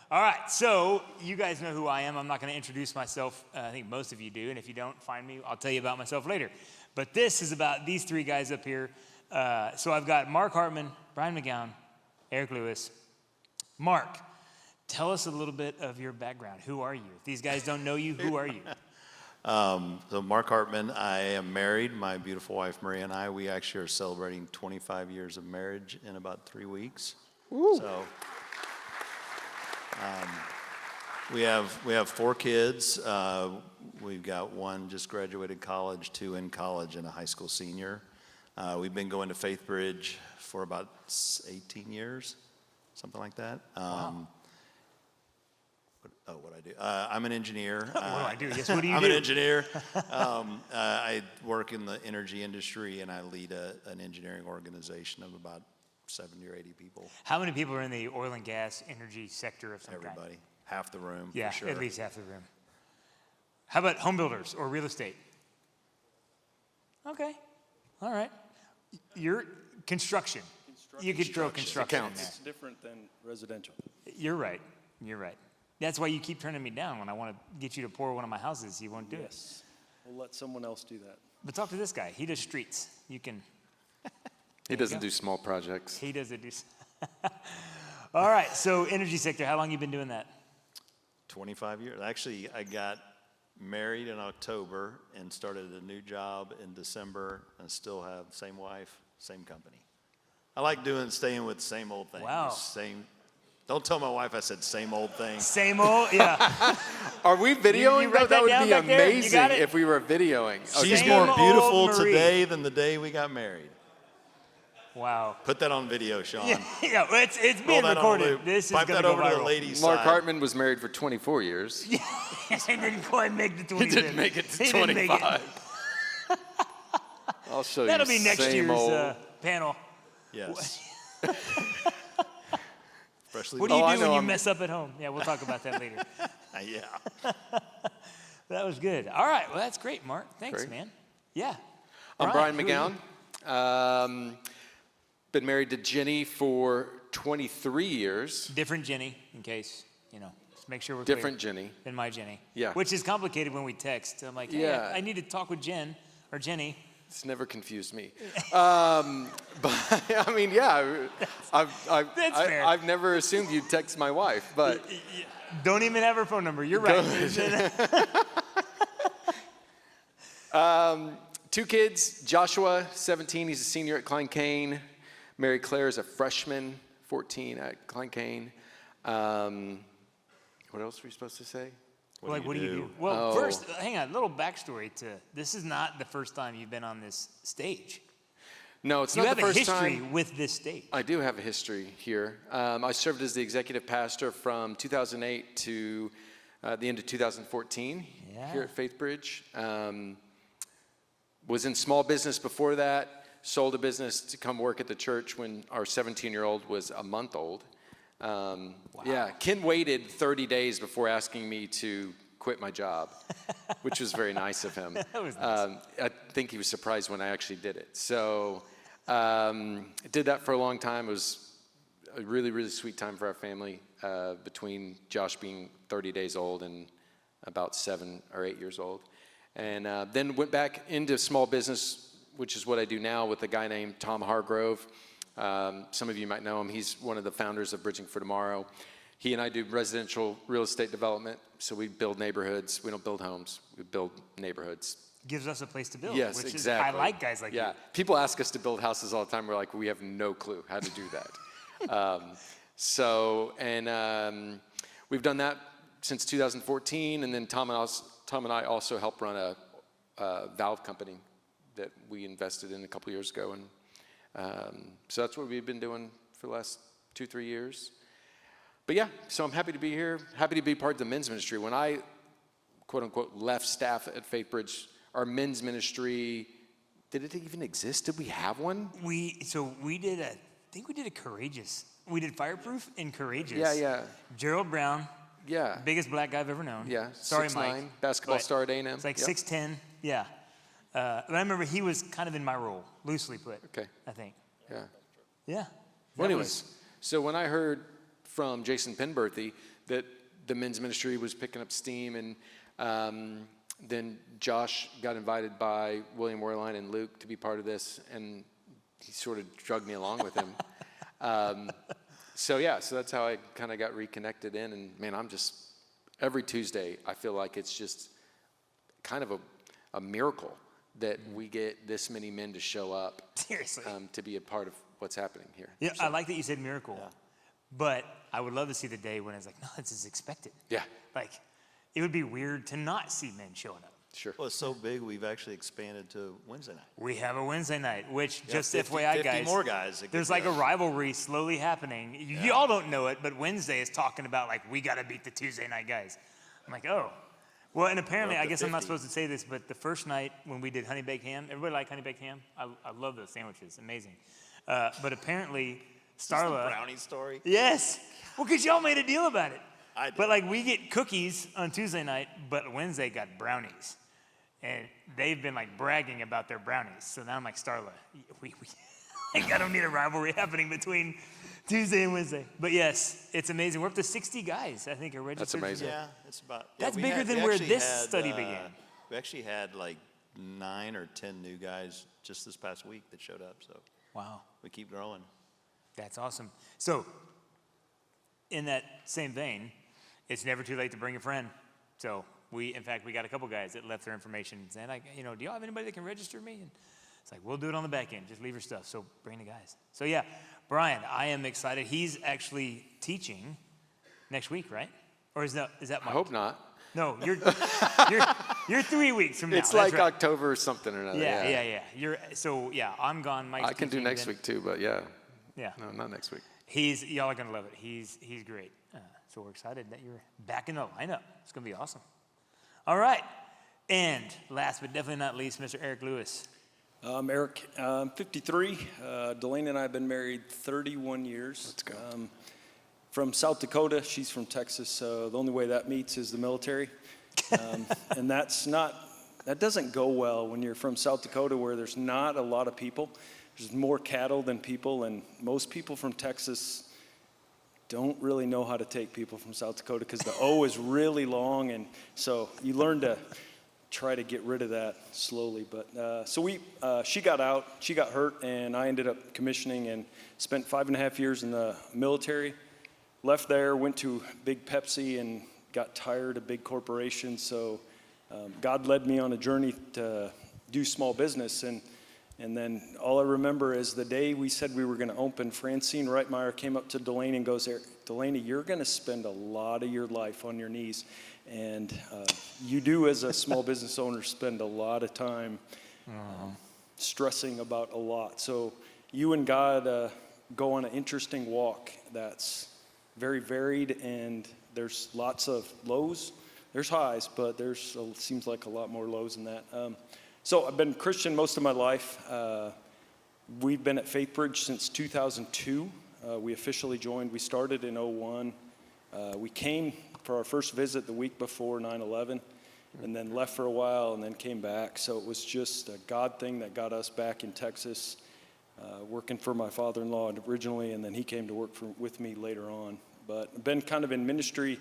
All right, so you guys know who I am. I'm not going to introduce myself. I think most of you do, and if you don't find me, I'll tell you about myself later. But this is about these three guys up here. So I've got Mark Hartmann, Brian McGown, Eric Lewis. Mark, tell us a little bit of your background. Who are you? If these guys don't know you, who are you? So Mark Hartmann, I am married. My beautiful wife, Maria, and I, we actually are celebrating 25 years of marriage in about 3 weeks. Woo. So we have 4 kids. We've got 1 just graduated college, 2 in college, and a high school senior. We've been going to Faith Bridge for about 18 years, something like that. Wow. What I do? I'm an engineer. What do I do? Yes, what do you I'm do? an engineer. I work in the energy industry, and I lead an engineering organization of about 70 or 80 people. How many people are in the oil and gas energy sector of some Everybody. kind? Half the room, Yeah, for sure. at least half the room. How about home builders or real estate? Okay, all right. Your construction. You could throw construction in there. It's different than residential. You're right. You're right. That's why you keep turning me down when I want to get you to pour one of my houses. You won't do it. Yes. We'll let someone else do that. But talk to this guy. He does streets. You can. He doesn't do small projects. He doesn't do. All right. So energy sector. How long you been doing that? 25 years. Actually, I got married in October and started a new job in December, and still have same wife, same company. I like staying with the same old thing. Wow. Don't tell my wife I said same old thing. Same old. Yeah. Are we videoing? You write that that would down be back there? You amazing got it? if we were videoing. She's Same more old beautiful Marie. today than the day we got married. Wow. Put that on video, Sean. Yeah. It's Roll being that on recorded. loop. This is Pipe going to that go over to the viral. ladies' Mark side. Hartmann was married for 24 years. He didn't quite make the 20. He didn't make it to He didn't make it. 25. I'll show you. That'll be next same year's old. Yes. panel. Especially What do you I do know when you I'm- mess up at home? Yeah, we'll talk about that later. Yeah. That was good. All right. Well, that's great, Mark. Thanks, Great. man. Yeah. I'm Brian who are McGown. you? Been married to Jenny for 23 years. Different Jenny, in case, just make sure we're Different clear. Jenny. Than my Jenny. Yeah. Which is complicated when we text. I'm like, hey, Yeah. I need to talk with Jen or Jenny. It's never confused me. But I mean, yeah, That's fair. I've never assumed you'd text my wife, but Don't even have her phone number. You're right. 2 kids, Joshua, 17, he's a senior at Klein Cain. Mary Claire is a freshman, 14 at Klein Cain. What else were we supposed to say? What do you do? Well, first, hang on. A little backstory to this is not the first time you've been on this stage. No, it's You not have the a first history time. with this stage. I do have a history here. I served as the executive pastor from 2008 to the end of 2014 here at Faith Bridge. Was in small business before that, sold a business to come work at the church when our 17-year-old was a month old. Yeah, Ken waited 30 days before asking me to quit my job, which was very nice of him. That was nice. I think he was surprised when I actually did it. So I did that for a long time. It was a really, really sweet time for our family, between Josh being 30 days old and about 7 or 8 years old. And then went back into small business, which is what I do now with a guy named Tom Hargrove. Some of you might know him. He's one of the founders of Bridging for Tomorrow. He and I do residential real estate development. So we build neighborhoods. We don't build homes. We build neighborhoods. Gives us a place to build. Yes, which exactly. Is, I like guys like you. Yeah, people ask us to build houses all the time. We're like, we have no clue how to do that. We've done that since 2014. And then Tom and I also help run a valve company that we invested in a couple years ago. And so that's what we've been doing for the last 2-3 years. But yeah, so I'm happy to be here, happy to be part of the men's ministry. When I, quote unquote, left staff at Faith Bridge, our men's ministry, did it even exist? Did we have one? We did a Courageous. We did Fireproof and Courageous. Yeah. Gerald Brown. Yeah. Biggest black guy I've ever known. Yeah. Sorry, 6'9", Mike. basketball but star at A&M. It's like Yep. 6'10". Yeah. But I remember he was kind of in my role, loosely put. Okay. I think. Yeah. Yeah. Well, anyways, so when I heard from Jason Penberthy that the men's ministry was picking up steam, and then Josh got invited by William Werline and Luke to be part of this, and he sort of drugged me along with him. So that's how I kind of got reconnected in, and man, every Tuesday, I feel like it's just kind of a miracle that we get this many men to show up. Seriously. To be a part of what's happening here. Yeah, I like that you said miracle, but I would love to see the day when it's like, no, this is expected. Yeah, Like, it would be weird to not see men showing up. sure. Well, it's so big, we've actually expanded to Wednesday night. We have a Wednesday night, which Yeah, just 50 FYI, 50 guys, more guys that there's could like do a that. rivalry slowly happening. You all don't know it, but Wednesday is talking about like, we got to beat the Tuesday night guys. I'm like, oh. Well, and apparently, We're up I to guess I'm not 50. supposed to say this, but the first night when we did honey baked ham, everybody like honey baked ham? I love those sandwiches, amazing. But apparently, Is this the Starla. brownie story? Yes. Well, because y'all made a deal about it. I did. But like we get cookies on Tuesday night, but Wednesday got brownies. And they've been like bragging about their brownies. So now I'm like, Starla, like, I don't need a rivalry happening between Tuesday and Wednesday. But yes, it's amazing. We're up to 60 guys, I think, are registered. amazing. Yeah, it's about. That's we bigger had- than we where actually this had, study began. We actually had like 9 or 10 new guys just this past week that showed up. So Wow. we keep growing. That's awesome. So, in that same vein, it's never too late to bring a friend. So, in fact, we got a couple guys that left their information and said, do y'all have anybody that can register me? And it's like, we'll do it on the back end. Just leave your stuff. So, bring the guys. So, yeah, Brian, I am excited. He's actually teaching next week, right? Or is that I Mike? hope not. No, you're 3 weeks from now. It's That's like right. October or something or another. Yeah. I'm gone. Mike's I can do teaching, next then- week too, but yeah. Yeah. No, not next week. Y'all are gonna love it. He's great. So we're excited that you're back in the lineup. It's gonna be awesome. All right, and last but definitely not least, Mr. Eric Lewis. I'm Eric. I'm 53. Delaney and I have been married 31 years. Let's go. From South Dakota. She's from Texas. So the only way that meets is the military. And that doesn't go well when you're from South Dakota where there's not a lot of people. There's more cattle than people, and most people from Texas don't really know how to take people from South Dakota because the O is really long, and so you learn to try to get rid of that slowly. But she got out, she got hurt, and I ended up commissioning and spent 5.5 years in the military. Left there, went to Big Pepsi, and got tired of big corporations. So God led me on a journey to do small business, and then all I remember is the day we said we were going to open, Francine Reitmeyer came up to Delaney and goes, Delaney, you're going to spend a lot of your life on your knees. And you do, as a small business owner, spend a lot of time stressing about a lot. So you and God go on an interesting walk that's very varied, and there's lots of lows. There's highs, but seems like a lot more lows than that. So I've been Christian most of my life. We've been at FaithBridge since 2002. We officially joined. We started in 2001. We came for our first visit the week before 9/11, and then left for a while, and then came back. So it was just a God thing that got us back in Texas, working for my father-in-law originally, and then he came to work with me later on. But I've been kind of in ministry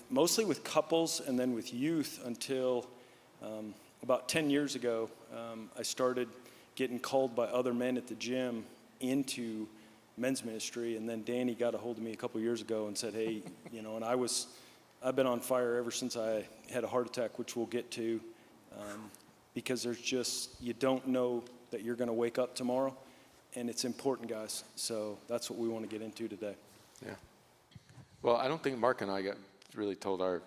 mostly with couples and then with youth until about 10 years ago. I started getting called by other men at the gym into men's ministry, and then Danny got a hold of me a couple years ago and said, hey, and I've been on fire ever since I had a heart attack, which we'll get to, because you don't know that you're going to wake up tomorrow, and it's important, guys. So that's what we want to get into today. Yeah. Well, I don't think Mark and I got really told our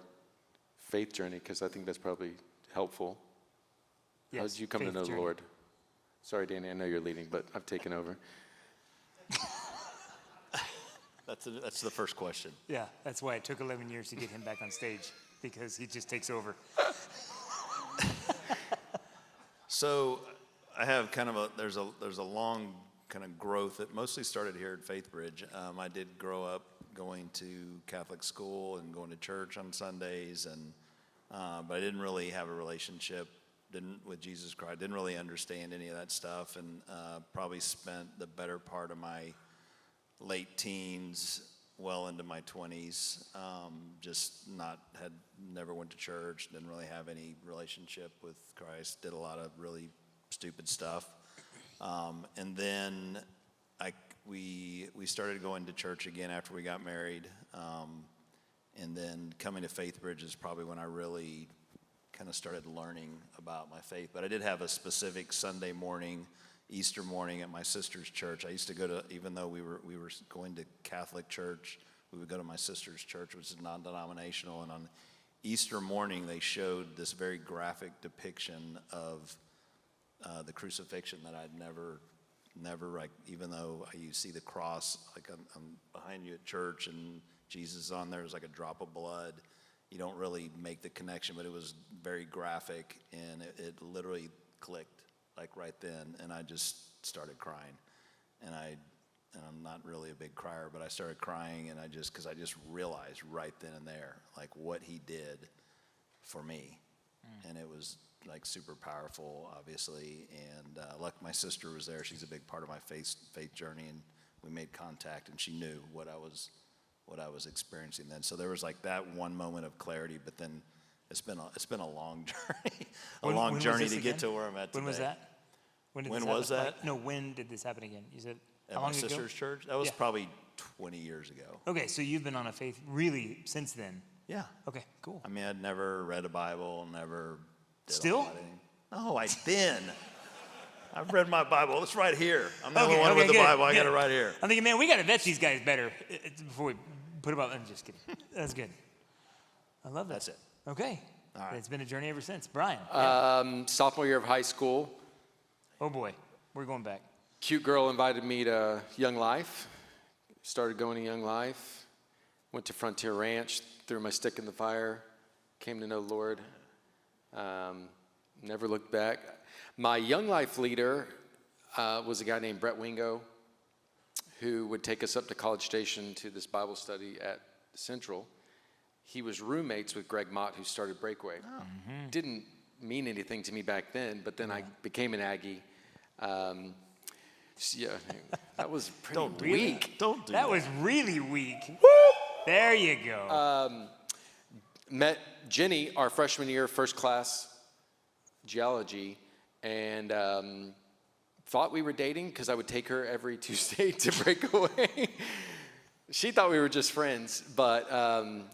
faith journey, because I think that's probably helpful. How Yes, did you come to faith know journey. the Lord? Sorry, Danny, I know you're leading, but I've taken over. That's the first question. Yeah, that's why it took 11 years to get him back on stage, because he just takes over. So I have kind of there's a long kind of growth that mostly started here at FaithBridge. I did grow up going to Catholic school and going to church on Sundays, but I didn't really have a relationship with Jesus Christ. Didn't really understand any of that stuff, and probably spent the better part of my late teens well into my 20s. Never went to church, didn't really have any relationship with Christ, did a lot of really stupid stuff. And then we started going to church again after we got married. And then coming to Faith Bridge is probably when I really kind of started learning about my faith. But I did have a specific Sunday morning, Easter morning at my sister's church. I used to go to, even though we were going to Catholic church, we would go to my sister's church, which is non-denominational. And on Easter morning, they showed this very graphic depiction of the crucifixion that I'd never, like, even though you see the cross, like I'm behind you at church and Jesus is on there, there's like a drop of blood. You don't really make the connection, but it was very graphic, and it literally clicked, like right then, and I just started crying. And I'm not really a big crier, but I started crying, and because I just realized right then and there, like what he did for me. And it was like super powerful, obviously, and like my sister was there. She's a big part of my faith journey, and we made contact, and she knew what I was experiencing then. So there was like that one moment of clarity, but then it's been a long journey, journey to get to where I'm at today. When was that? When was that? Like, no, when did this happen again? You said At how my long ago? sister's church? That was probably 20 years ago. Okay, so you've been on a faith really since then. Yeah. Okay, cool. I mean, I'd never read a Bible, never did Still? all that. No, I've read my Bible. It's right here. I'm the only one with the good, Bible. I got good. it right here. I'm thinking, man, we got to vet these guys better before we put them up. I'm just kidding. That's good. I love that. That's it. Okay. All right. It's been a journey ever since. Brian. Sophomore year of high school, Oh, boy. We're going back. cute girl invited me to Young Life. Started going to Young Life. Went to Frontier Ranch, threw my stick in the fire, came to know the Lord. Never looked back. My Young Life leader was a guy named Brett Wingo, who would take us up to College Station to this Bible study at Central. He was roommates with Greg Mott, who started Breakaway. Oh. Mm-hmm. Didn't mean anything to me back then, but then I became an Aggie. Yeah, that was pretty weak. Don't do that. That was really weak. There you go. Met Jenny our freshman year, first class geology, and thought we were dating because I would take her every Tuesday to Breakaway. She thought we were just friends, but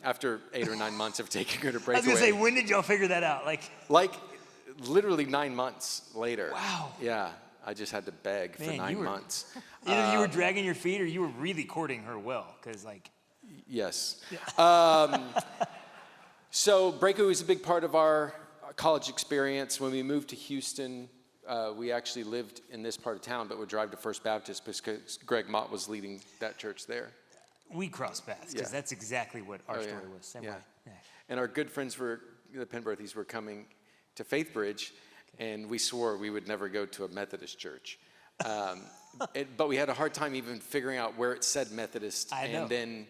after 8 or 9 months of taking her to Breakaway. I was going to say, when did y'all figure that out? Like literally 9 months later. Wow. Yeah, I just had to beg for 9 months. Either you were dragging your feet or you were really courting her well, because like. Yes. Yeah. So Breakaway was a big part of our college experience. When we moved to Houston, we actually lived in this part of town, but would drive to First Baptist because Greg Mott was leading that church there. We crossed paths, because that's exactly what our story was. Same way. Yeah. And our good friends the Penberthys were coming to Faith Bridge, and we swore we would never go to a Methodist church. But we had a hard time even figuring out where it said Methodist. I know. And then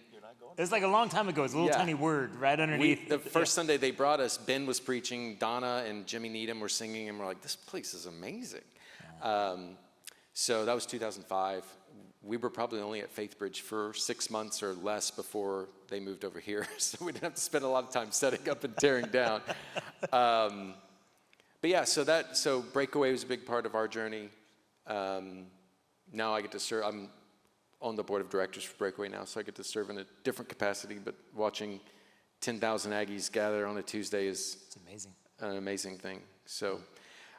it was like a long time ago. It's a little tiny word right underneath. The first Sunday they brought us, Ben was preaching, Donna and Jimmy Needham were singing, and we're like, this place is amazing. Yeah. So that was 2005. We were probably only at Faith Bridge for 6 months or less before they moved over here, so we didn't have to spend a lot of time setting up and tearing down. But yeah, so Breakaway was a big part of our journey. Now I get to serve. I'm on the board of directors for Breakaway now, so I get to serve in a different capacity. But watching 10,000 Aggies gather on a Tuesday is an amazing thing. So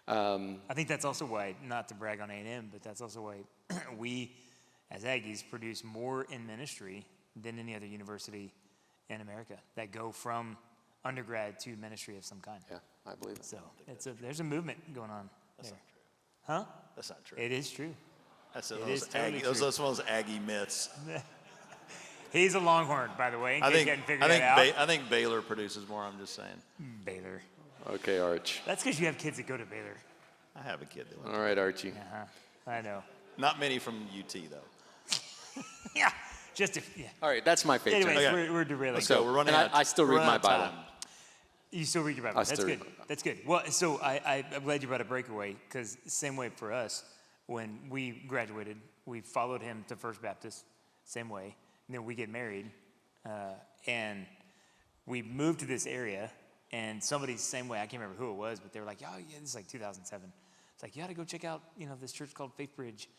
I think that's also why, not to brag on A&M, but that's also why we, as Aggies, produce more in ministry than any other university in America that go from undergrad to ministry of some kind. Yeah, I believe it. So there's a movement going on That's there. not true. Huh? That's not true. It is true. That's It is totally true. those are those Aggie myths. He's a Longhorn, by the way, in case you hadn't figured that out. I think Baylor produces more, I'm just saying. Baylor. Okay, Arch. That's because you have kids that go to Baylor. I have a kid that went. All right, Archie. Uh-huh. I know. Not many from UT, though. Yeah. All right, that's my favorite. Anyways, Okay. we're derailing. So we're running out. I still read my Bible. Time. You still read your Bible. That's good. That's good. Well, so I'm glad you brought up Breakaway, because same way for us. When we graduated, we followed him to First Baptist, same way. And then we get married, and we moved to this area, and somebody, same way, I can't remember who it was, but they were like, oh, yeah, this is like 2007. It's like, you ought to go check out, this church called Faith Bridge.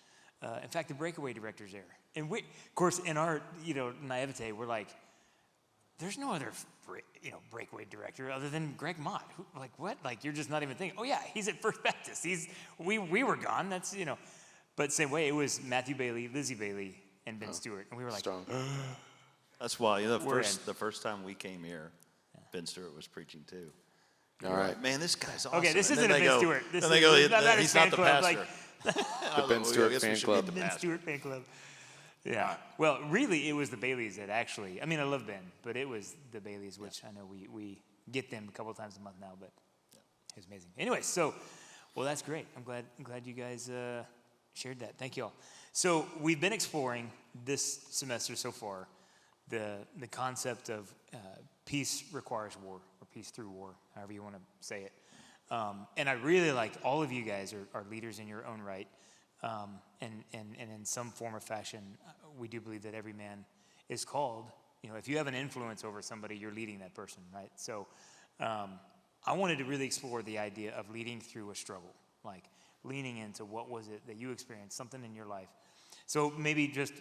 In fact, the breakaway director's there. And we, of course, in our, naivete, we're like, there's no other, breakaway director other than Greg Mott. Like, what? Like, you're just not even thinking, oh, yeah, he's at First Baptist. We were gone. That's, But same way, it was Matthew Bailey, Lizzie Bailey, and Ben Stewart. And we were like, Strong. That's why the We're first time we came here, Ben Stewart was preaching too. All We're right. like, man, this guy's awesome. okay, this And isn't a then they Ben go- Stewart. This then they is go, not he's a fan not the club. pastor. The Ben Stewart fan club. Ben Stewart fan club. Yeah. Well, really, it was the Baileys that actually. I mean, I love Ben, but it was the Baileys, which I know we get them a couple of times a month now. But it was amazing. Anyway, well, that's great. I'm glad you guys shared that. Thank you all. So we've been exploring this semester so far the concept of peace requires war, or peace through war, however you want to say it. And I really like all of you guys are leaders in your own right. And in some form or fashion, we do believe that every man is called. If you have an influence over somebody, you're leading that person, right? So I wanted to really explore the idea of leading through a struggle, like leaning into what was it that you experienced, something in your life. So maybe just,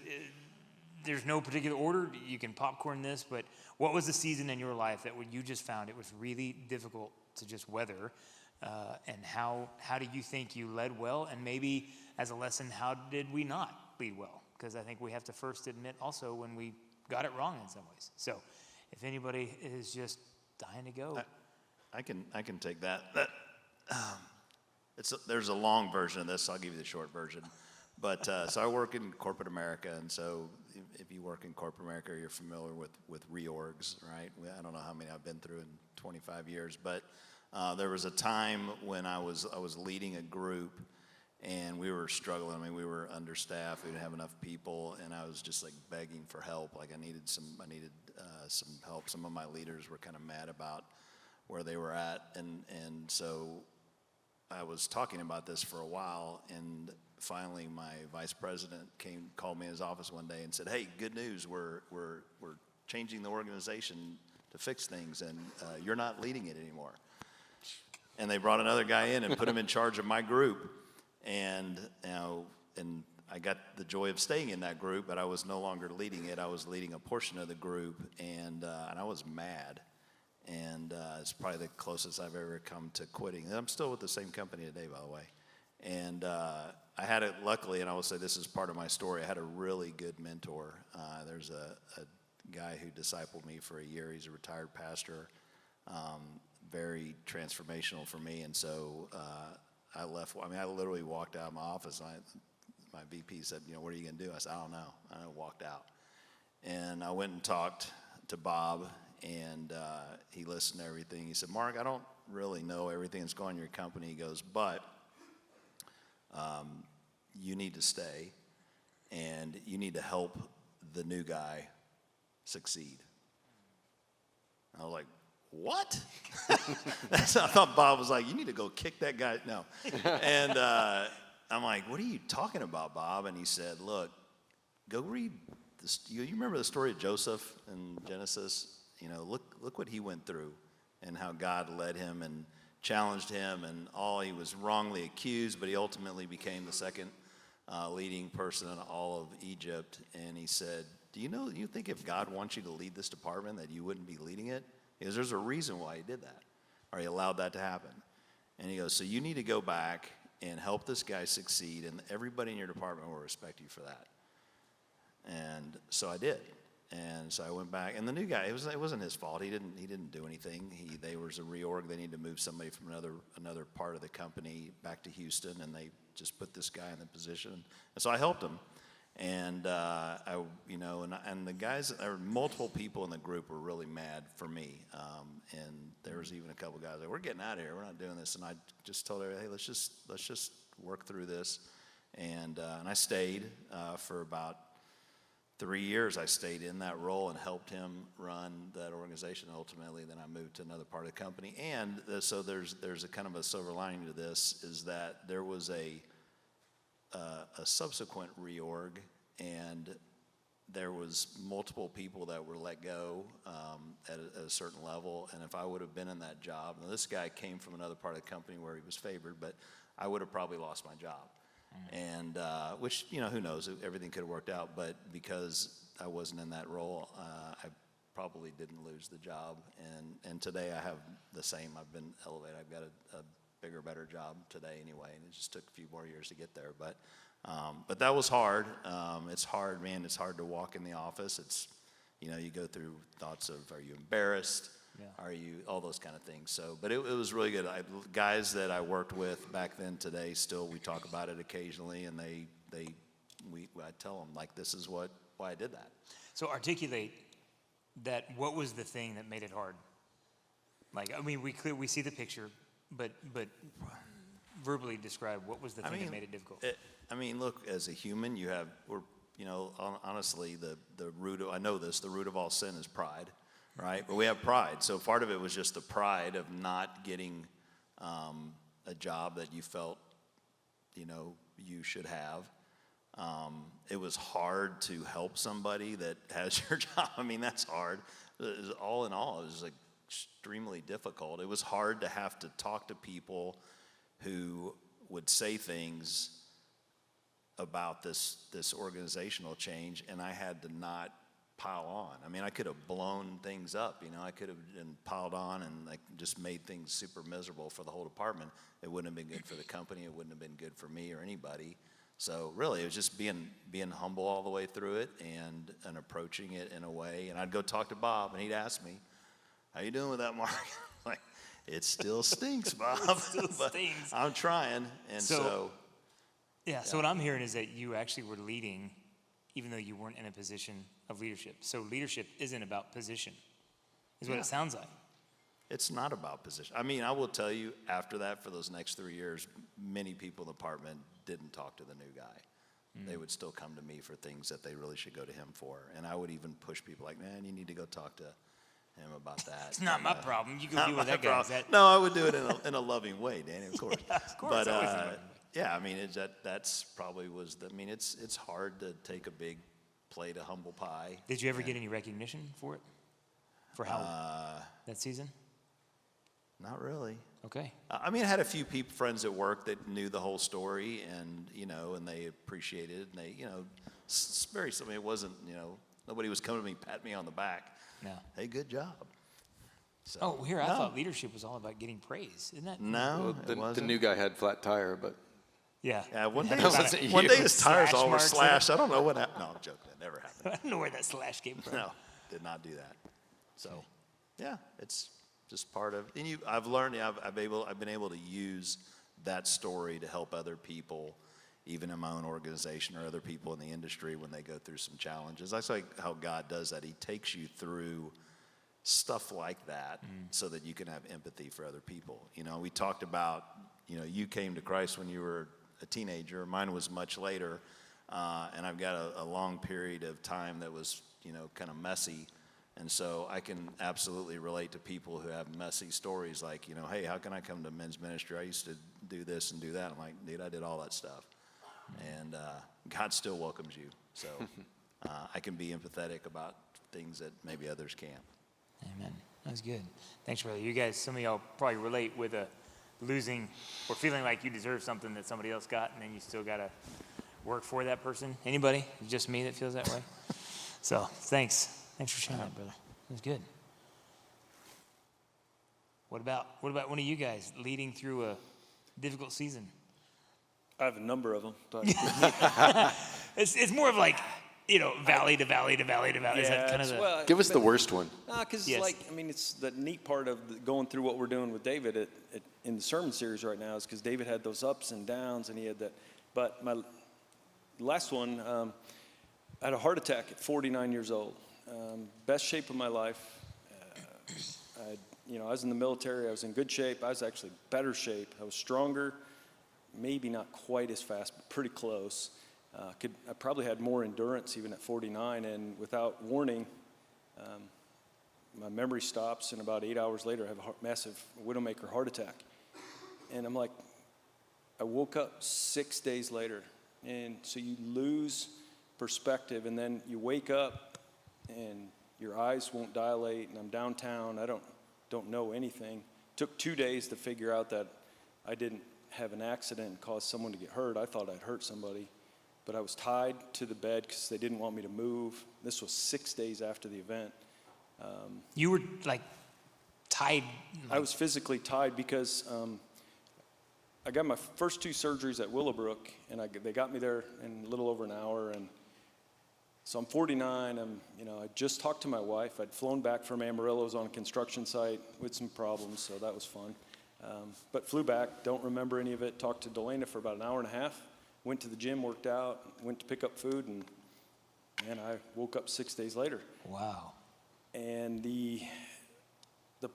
there's no particular order, you can popcorn this, but what was the season in your life that you just found it was really difficult to just weather? And how do you think you led well? And maybe as a lesson, how did we not lead well? Because I think we have to first admit also when we got it wrong in some ways. So if anybody is just dying to go. I can take that. There's a long version of this. So I'll give you the short version. But so I work in corporate America, and so if you work in corporate America, you're familiar with reorgs, right? I don't know how many I've been through in 25 years, but there was a time when I was leading a group, and we were struggling. I mean, we were understaffed. We didn't have enough people, and I was just like begging for help. Like I needed some help. Some of my leaders were kind of mad about where they were at, and so I was talking about this for a while, and finally my vice president called me in his office one day and said, "Hey, good news. We're changing the organization to fix things, and you're not leading it anymore." And they brought another guy in and put him in charge of my group, and and I got the joy of staying in that group, but I was no longer leading it. I was leading a portion of the group, and I was mad. And it's probably the closest I've ever come to quitting. And I'm still with the same company today, by the way. And I had it, luckily, and I will say this is part of my story, I had a really good mentor. There's a guy who discipled me for a year. He's a retired pastor, very transformational for me. And so I left. I mean, I literally walked out of my office. My VP said, "What are you going to do?" I said, "I don't know." I walked out. And I went and talked to Bob, and he listened to everything. He said, "Mark, I don't really know everything that's going on in your company." He goes, "But you need to stay, and you need to help the new guy succeed." I was like, "What?" I thought Bob was like, "You need to go kick that guy." No. And I'm like, "What are you talking about, Bob?" And he said, "Look, go read this. You remember the story of Joseph in Genesis? Look what he went through and how God led him and challenged him, and he was wrongly accused, but he ultimately became the second leading person in all of Egypt." And he said, you think if God wants you to lead this department that you wouldn't be leading it? He goes, "There's a reason why he did that, or he allowed that to happen." And he goes, "So you need to go back and help this guy succeed, and everybody in your department will respect you for that." And so I did. And so I went back, and the new guy, it wasn't his fault. He didn't do anything. There was a reorg. They needed to move somebody from another part of the company back to Houston, and they just put this guy in the position. And so I helped him. And and the guys, there were multiple people in the group were really mad for me. And there was even a couple guys like, "We're getting out of here. We're not doing this." And I just told everybody, "Hey, let's just work through this." And I stayed for about 3 years. I stayed in that role and helped him run that organization. Ultimately, then I moved to another part of the company. And so there's a kind of a silver lining to this, is that there was a subsequent reorg, and there was multiple people that were let go at a certain level, and if I would have been in that job, now this guy came from another part of the company where he was favored, but I would have probably lost my job. And which, who knows, everything could have worked out, but because I wasn't in that role, I probably didn't lose the job. And today I have the same. I've been elevated. I've got a bigger, better job today anyway, and it just took a few more years to get there. But that was hard. It's hard, man. It's hard to walk in the office. It's, you go through thoughts of, are you embarrassed? Yeah. Are you, all those kind of things. So, but it was really good. Guys that I worked with back then, today, still, we talk about it occasionally, and I tell them, like, this is why I did that. So articulate that. What was the thing that made it hard? Like, I mean, we see the picture, but verbally describe what was the thing that made it difficult. Look, as a human, honestly, the root of, I know this, the root of all sin is pride, right? But we have pride. So part of it was just the pride of not getting a job that you felt, you should have. It was hard to help somebody that has your job. I mean, that's hard. All in all, it was like extremely difficult. It was hard to have to talk to people who would say things about this organizational change, and I had to not pile on. I mean, I could have blown things up, I could have been piled on and like just made things super miserable for the whole department. It wouldn't have been good for the company. It wouldn't have been good for me or anybody. So really, it was just being humble all the way through it and approaching it in a way. And I'd go talk to Bob, and he'd ask me, "How you doing with that, Mark?" Like, it still stinks, Bob. It still stinks. I'm trying, and so. So what I'm hearing is that you actually were leading, even though you weren't in a position of leadership. So leadership isn't about position, is what it sounds like. It's not about position. I mean, I will tell you, after that, for those next 3 years, many people in the department didn't talk to the new guy. They would still come to me for things that they really should go to him for. And I would even push people like, man, you need to go talk to him about that. It's not my problem. You can deal with that guy. No, I would do it in a loving way, Danny, of course. Yeah, of course. But, yeah, I mean, that's probably was the, I mean, it's hard to take a big plate of humble pie. Did you ever get any recognition for it? For how that season? Not really. Okay. I mean, I had a few friends at work that knew the whole story, and and they appreciated it, and they, it's very. I mean, it wasn't, nobody was coming to me, pat me on the back. No. Hey, good job. So, I thought leadership was all about getting praise, isn't that? No, the new guy had flat tire, but yeah. One day, one day his tires Slash all were marks slashed. I don't know what happened. No, I'm joking. That never happened. I don't know where that slash came from. No, did not do that. So, yeah, it's just part of. And I've learned. I've been able to use that story to help other people, even in my own organization or other people in the industry when they go through some challenges. That's like how God does that. He takes you through stuff like that so that you can have empathy for other people. We talked about, you came to Christ when you were a teenager. Mine was much later, and I've got a long period of time that was, kind of messy. And so I can absolutely relate to people who have messy stories like, hey, how can I come to men's ministry? I used to do this and do that. I'm like, dude, I did all that stuff. And God still welcomes you. So I can be empathetic about things that maybe others can't. Amen. That's good. Thanks, brother. You guys, some of y'all probably relate with losing or feeling like you deserve something that somebody else got, and then you still got to work for that person. Anybody? Just me that feels that way? So thanks. Thanks for sharing that, brother. It was good. What about one of you guys leading through a difficult season? I have a number of them, but it's more of like, valley to valley to valley to valley. Is that kind of give us the worst one. Because it's the neat part of going through what we're doing with David in the sermon series right now is because David had those ups and downs, and he had that. But my last one, I had a heart attack at 49 years old. Best shape of my life. I was in the military. I was in good shape. I was actually better shape. I was stronger, maybe not quite as fast, but pretty close. I probably had more endurance even at 49, and without warning, my memory stops, and about 8 hours later, I have a massive widowmaker heart attack. And I'm like, I woke up 6 days later, and so you lose perspective, and then you wake up and your eyes won't dilate, and I'm downtown. I don't know anything. Took 2 days to figure out that I didn't have an accident and cause someone to get hurt. I thought I'd hurt somebody, but I was tied to the bed because they didn't want me to move. This was 6 days after the event. You were like tied. I was physically tied because I got my first 2 surgeries at Willowbrook, and they got me there in a little over an hour. And so I'm 49. I just talked to my wife. I'd flown back from Amarillo. I was on a construction site with some problems, so that was fun. But flew back, don't remember any of it. Talked to Delana for about an hour and a half. Went to the gym, worked out, went to pick up food, and I woke up 6 days later. Wow. And the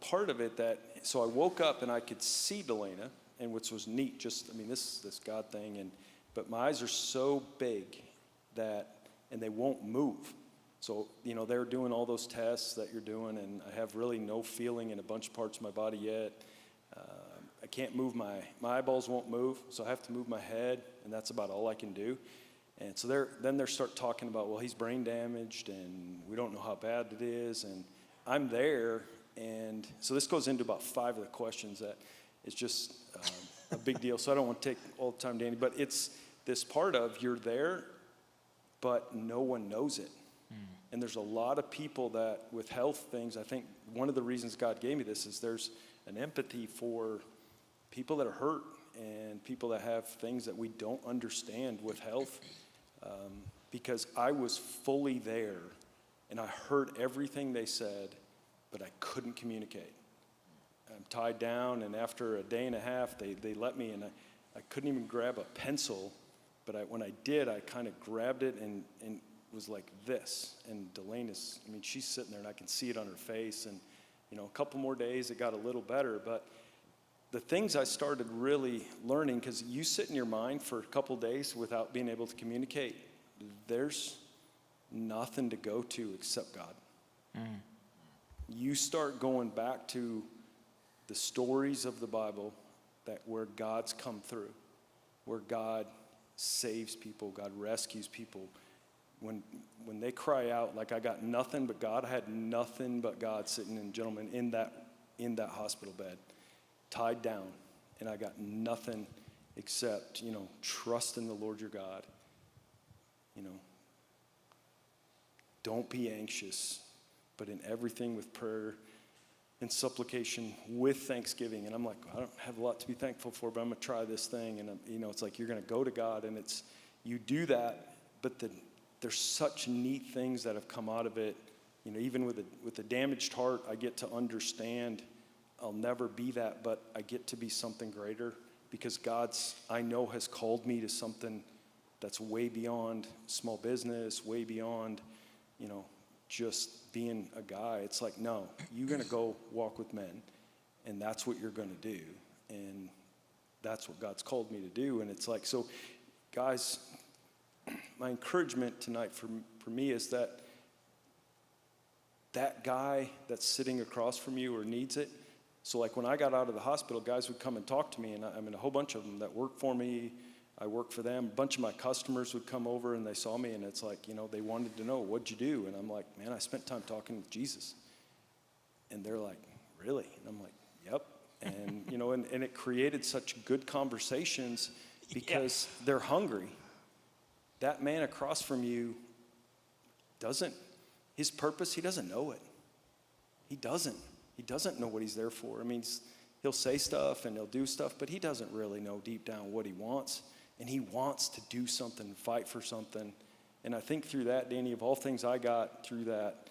part of it so I woke up and I could see Delana, and which was neat. This God thing, but my eyes are so big and they won't move. So, they're doing all those tests that you're doing, and I have really no feeling in a bunch of parts of my body yet. I can't move my eyeballs won't move, so I have to move my head, and that's about all I can do. And so they start talking about, well, he's brain damaged, and we don't know how bad it is, and I'm there, and so this goes into about 5 of the questions that is just a big deal. So I don't want to take all the time, Danny, but it's this part of you're there, but no one knows it. And there's a lot of people that with health things, I think one of the reasons God gave me this is there's an empathy for people that are hurt and people that have things that we don't understand with health. Because I was fully there and I heard everything they said, but I couldn't communicate. I'm tied down, and after a day and a half, they let me, and I couldn't even grab a pencil, but when I did, I kind of grabbed it and was like this. And Delana's, she's sitting there, and I can see it on her face, and a couple more days, it got a little better, but the things I started really learning, because you sit in your mind for a couple days without being able to communicate, there's nothing to go to except God. You start going back to the stories of the Bible where God's come through, where God saves people, God rescues people. When they cry out, like I got nothing but God, I had nothing but God sitting in that hospital bed, tied down, and I got nothing except, trust in the Lord your God. Don't be anxious, but in everything with prayer and supplication with thanksgiving. And I'm like, I don't have a lot to be thankful for, but I'm going to try this thing. And, it's like you're going to go to God, and you do that, but there's such neat things that have come out of it. Even with the damaged heart, I get to understand I'll never be that, but I get to be something greater because I know has called me to something that's way beyond small business, way beyond, just being a guy. It's like, no, you're going to go walk with men, and that's what you're going to do, and that's what God's called me to do. And it's like, so guys, my encouragement tonight for me is that guy that's sitting across from you or needs it. So like when I got out of the hospital, guys would come and talk to me, and a whole bunch of them that work for me, I work for them. A bunch of my customers would come over and they saw me, and it's like, they wanted to know, what'd you do? And I'm like, man, I spent time talking with Jesus. And they're like, really? And I'm like, yep. And, and it created such good conversations because they're hungry. That man across from you his purpose, he doesn't know it. He doesn't know what he's there for. He'll say stuff and he'll do stuff, but he doesn't really know deep down what he wants. And he wants to do something, fight for something. And I think through that, Danny, of all things I got through that,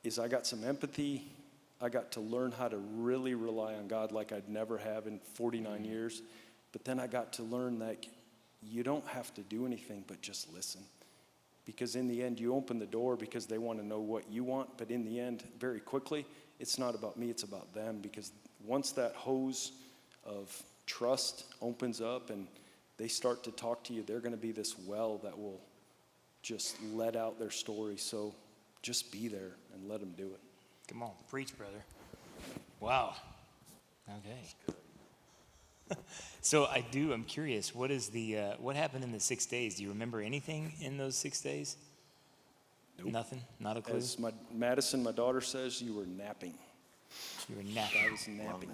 is I got some empathy. I got to learn how to really rely on God like I'd never have in 49 years. But then I got to learn that you don't have to do anything but just listen. Because in the end, you open the door because they want to know what you want. But in the end, very quickly, it's not about me, it's about them. Because once that hose of trust opens up and they start to talk to you, they're going to be this well that will just let out their story. So just be there and let them do it. Come on, preach, brother. Wow. Okay. So I'm curious, what happened in the 6 days? Do you remember anything in those 6 days? Nothing? Not a clue? As Madison, my daughter, says, you were napping. You were napping. I was napping.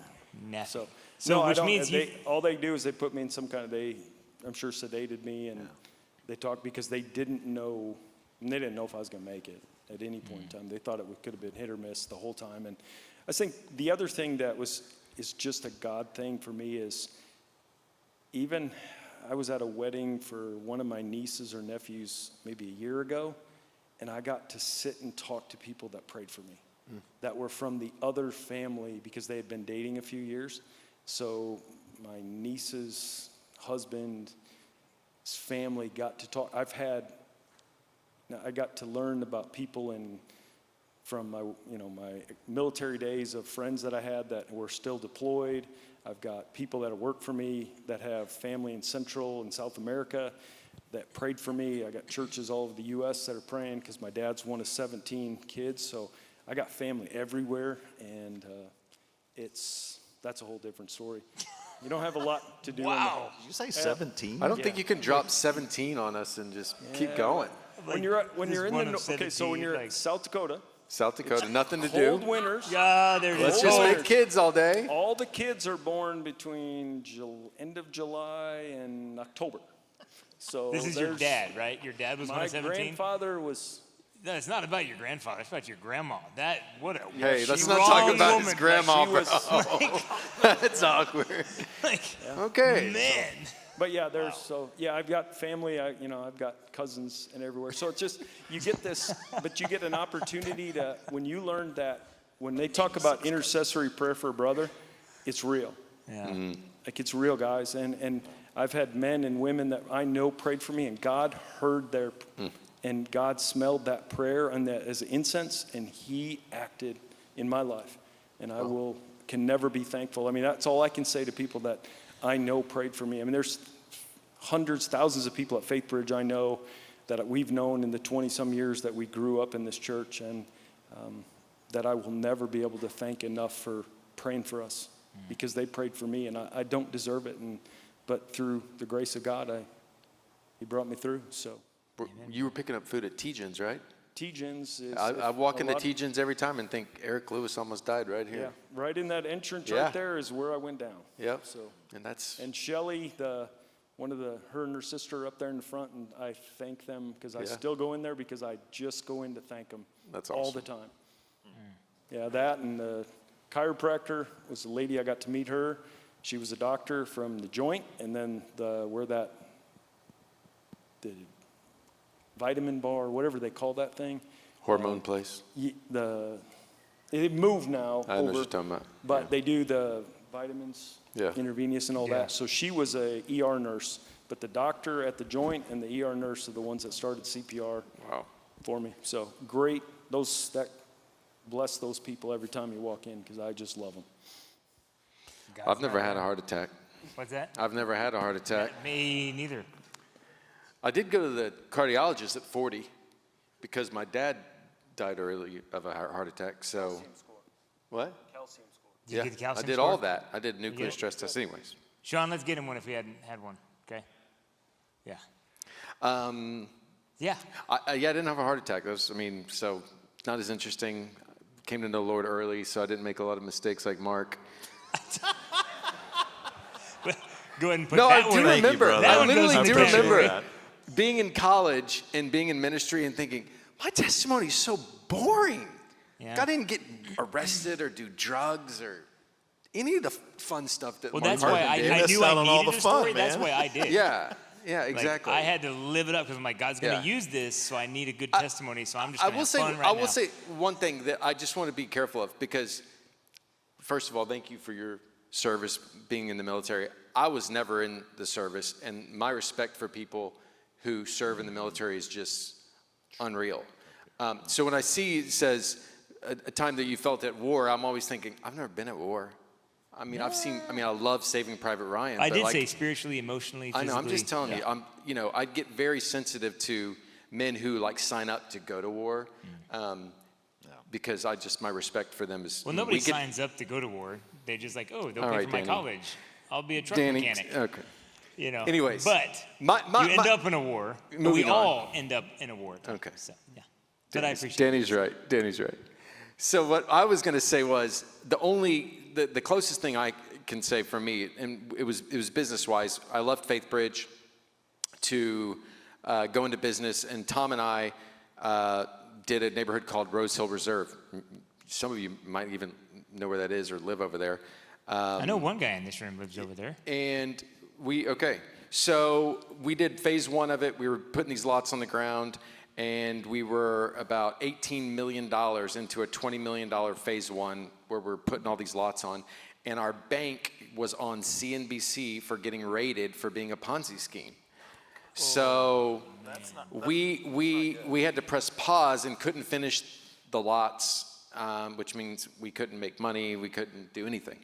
Napping. So So no, which I don't, means all they do is they put me in some kind of, I'm sure sedated me, and they talked because they didn't know, and they didn't know if I was going to make it at any point in time. They thought it could have been hit or miss the whole time. And I think the other thing that is just a God thing for me is, even I was at a wedding for one of my nieces or nephews maybe a year ago, and I got to sit and talk to people that prayed for me, that were from the other family because they had been dating a few years. So my niece's husband's family got to talk. I got to learn about people from my military days of friends that I had that were still deployed. I've got people that have worked for me that have family in Central and South America that prayed for me. I got churches all over the U.S. that are praying because my dad's one of 17 kids. So I got family everywhere, and that's a whole different story. You don't have a lot to do. Wow. Did you say 17? I don't think you can drop 17 on us and just keep going. When you're in one the of okay, so when 17, you're like- South Dakota, South Dakota, nothing to cold do. winters. There's Let's a just cold make kids all day. All the kids are born between end of July and October. So This is your dad, right? Your dad was one My of 17? grandfather was. No, it's not about your grandfather. It's about your grandma. What a Hey, let's she not wrong talk about woman. his grandma, She bro. was- That's awkward. Like, Okay. man. But yeah, I've got family. I've got cousins and everywhere. So it's just you get this, but you get an opportunity to when you learn that when they talk about intercessory prayer for a brother, it's real. Yeah. Like it's real, guys. And I've had men and women that I know prayed for me, and God heard and God smelled that prayer and that as incense, and He acted in my life. And I can never be thankful. I mean, that's all I can say to people that I know prayed for me. I mean, there's hundreds, thousands of people at Faith Bridge I know that we've known in the 20-some years that we grew up in this church, and that I will never be able to thank enough for praying for us because they prayed for me, and I don't deserve it. But through the grace of God, He brought me through. So You were picking up food at T-Gens, right? T-Gens is. I walk into T-Gens every time and think Eric Lewis almost died right here. Yeah, right in that entrance Yeah. right there is where I went down. Yep. So. And Shelley, her and her sister up there in the front, and I thank them because I Yeah. still go in there because I just go in to thank them That's all awesome. the time. Yeah, that and the chiropractor was a lady I got to meet her. She was a doctor from the joint, and then the vitamin bar, whatever they call that thing. hormone place. They moved now I know what over, you're talking about. but they do the vitamins, Yeah. intravenous and all Yeah. that. So she was a ER nurse, but the doctor at the joint and the ER nurse are the ones that started CPR Wow. for me. So great. That bless those people every time you walk in because I just love them. I've never had a heart attack. What's that? I've never had a heart attack. Me neither. I did go to the cardiologist at 40 because my dad died early of a heart attack. So, what? Calcium score. Did you get the I calcium did score? all that. I did nuclear it? stress tests anyways. Sean, let's get him one if we hadn't had one. Okay. Yeah. Yeah. I didn't have a heart attack. So not as interesting. Came to know the Lord early, so I didn't make a lot of mistakes like Mark. Go ahead and put No, that I one. do remember. brother. That I one goes literally in do the picture. remember being in college and being in ministry and thinking, my testimony is so boring. Yeah. God didn't get arrested or do drugs or any of the fun stuff that Well, Mark that's why Hartman did. I missed knew out I on all needed the a story. fun, That's man. why I did. Yeah, Like, exactly. I had to live it up because I'm like, God's going to Yeah. use this, so I need a good testimony. So I'm just I going to will have say, fun right I now. will say one thing that I just want to be careful of because, first of all, thank you for your service, being in the military. I was never in the service, and my respect for people who serve in the military is just unreal. So when I see it says a time that you felt at war, I'm always thinking, I've never been at war. I love Saving Private Ryan. I but did like, say spiritually, emotionally, I physically. know. I'm just telling you. I get very sensitive to men who like sign up to go to war, because my respect for them is. Well, nobody signs up to go to war. They just like, oh, they'll All pay right, for my Danny. college. I'll be a truck Danny, mechanic. okay. You know. Anyways, but you end up in a war. But we Moving on. all end up in a war. Okay. So yeah. But I appreciate Danny's right. Danny's right. So what I was going to say was the closest thing I can say for me, and it was business-wise. I left Faith Bridge to go into business, and Tom and I did a neighborhood called Rose Hill Reserve. Some of you might even know where that is or live over there. I know one guy in this room lives over there. And so we did phase one of it. We were putting these lots on the ground, and we were about $18 million into a $20 million phase one where we're putting all these lots on. And our bank was on CNBC for getting raided for being a Ponzi scheme. So we had to press pause and couldn't finish the lots, which means we couldn't make money, we couldn't do anything.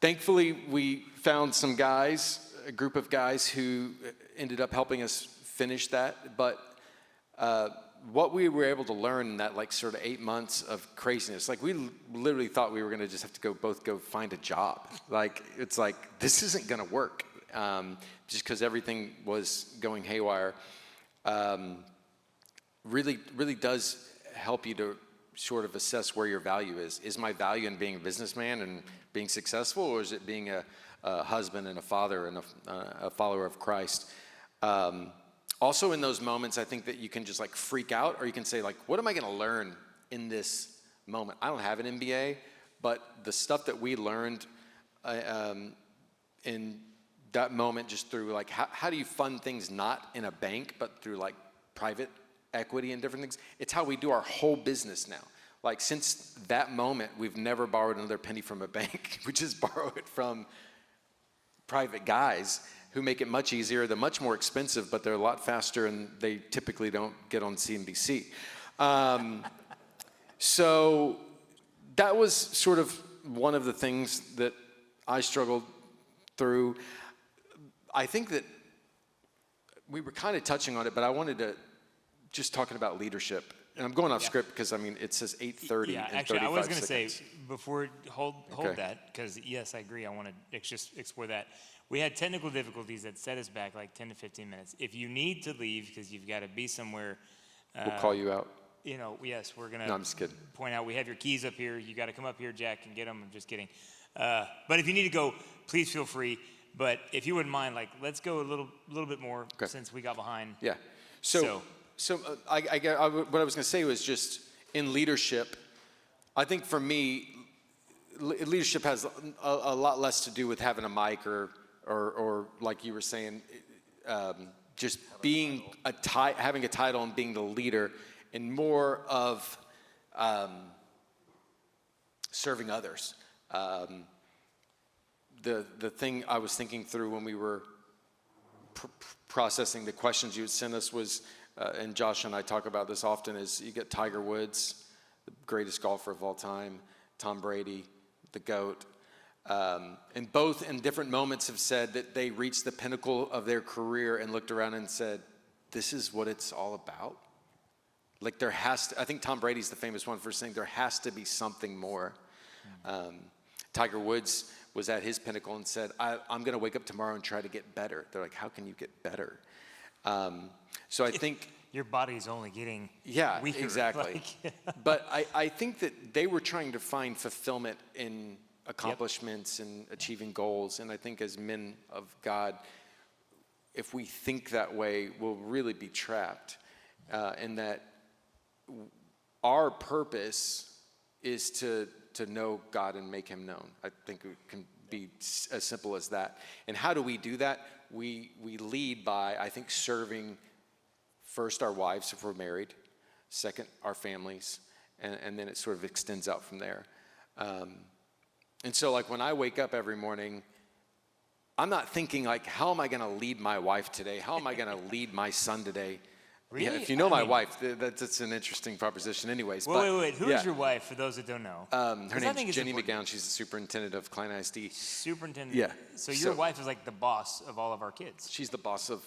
Thankfully, we found some guys, a group of guys who ended up helping us finish that. But what we were able to learn in that sort of 8 months of craziness, we literally thought we were going to just have to both go find a job. It's this isn't going to work, just because everything was going haywire. Really does help you to sort of assess where your value is. Is my value in being a businessman and being successful, or is it being a husband and a father and a follower of Christ? Also in those moments, I think that you can just freak out, or you can say what am I going to learn in this moment? I don't have an MBA, but the stuff that we learned in that moment, just through how do you fund things not in a bank, but through private equity and different things. It's how we do our whole business now. Since that moment, we've never borrowed another penny from a bank. We just borrow it from private guys who make it much easier. They're much more expensive, but they're a lot faster, and they typically don't get on CNBC. So that was sort of one of the things that I struggled through. I think that we were kind of touching on it, but I wanted to just talking about leadership. And I'm going off script because, it says 8:30 Yeah, and actually, 35 I was going to say, seconds. before, hold Okay. that, because yes, I agree. I want to just explore that. We had technical difficulties that set us back 10 to 15 minutes. If you need to leave because you've got to be somewhere, We'll call you out. Yes, we're going to No, I'm just kidding. point out we have your keys up here. You got to come up here, Jack, and get them. I'm just kidding. But if you need to go, please feel free. But if you wouldn't mind, let's go a little bit more since we got behind. Yeah. So what I was going to say was just in leadership, I think for me, leadership has a lot less to do with having a mic or like you were saying, just being having a title and being the leader, and more of serving others. The thing I was thinking through when we were processing the questions you had sent us was, and Josh and I talk about this often, is you get Tiger Woods, the greatest golfer of all time, Tom Brady, the GOAT, and both in different moments have said that they reached the pinnacle of their career and looked around and said, this is what it's all about? I think Tom Brady's the famous one for saying there has to be something more. Tiger Woods was at his pinnacle and said, I'm going to wake up tomorrow and try to get better. They're like, how can you get better? So I think your body's only getting weaker. Exactly. But I think that they were trying to find fulfillment in accomplishments and achieving goals. And I think as men of God, if we think that way, we'll really be trapped. In that our purpose is to know God and make him known. I think it can be as simple as that. And how do we do that? We lead by, I think, serving first our wives if we're married, second our families, and then it sort of extends out from there. And so when I wake up every morning, I'm not thinking how am I going to lead my wife today? How am I going to lead my son today? Really? Yeah, if you know my wife, that's an interesting proposition anyways. Wait. Who is your wife, for those that don't know? Her name's Jenny McGown. She's the superintendent of Klein ISD. Superintendent? Yeah. So your wife is the boss of all of our kids? She's the boss of,